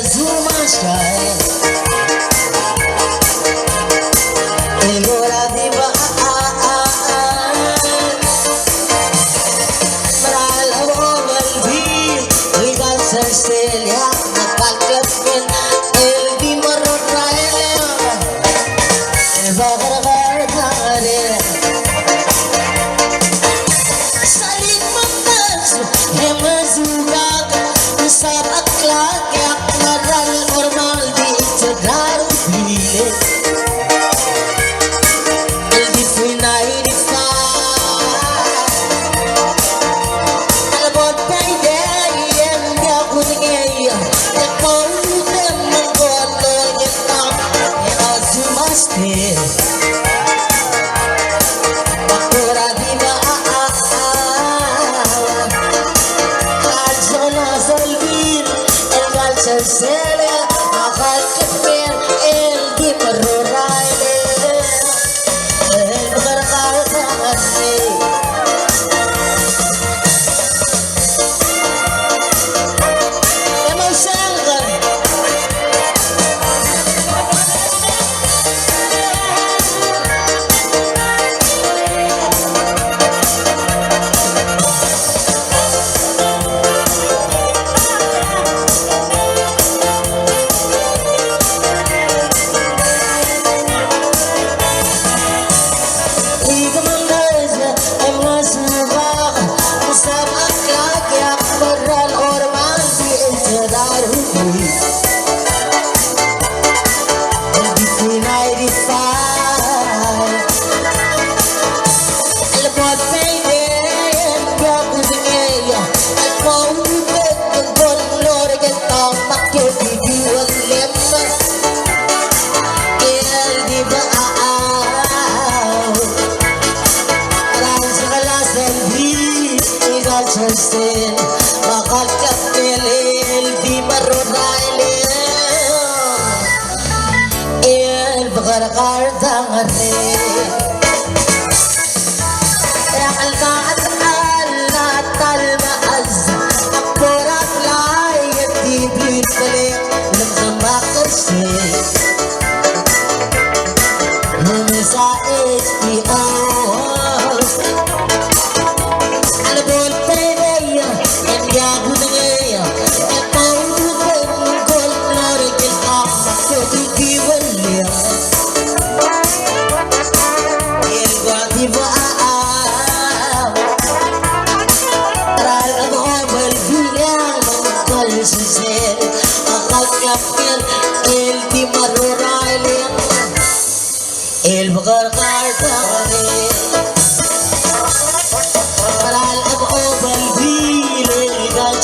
Zuma style. Elgora diva Maral oval beat legal Cecilia nakal clubin el di marrael bagar gare salin matas hemazuga usab akhlaq maral normal di sedar bile el di finai di fa al bot pai de yen dia kunye de pon de mangolo yeta e azumaste bakura diva Cecilia, akal kepir el di merurai el berkar sangatnya. Emang sangat. Justin, bakal kapilin di marunaili il bakar dangane yang almaat al maaz akborak layat di blit balik lam zamakar si lumisa HBO alabol el bakar kartane maral ab obal bil legal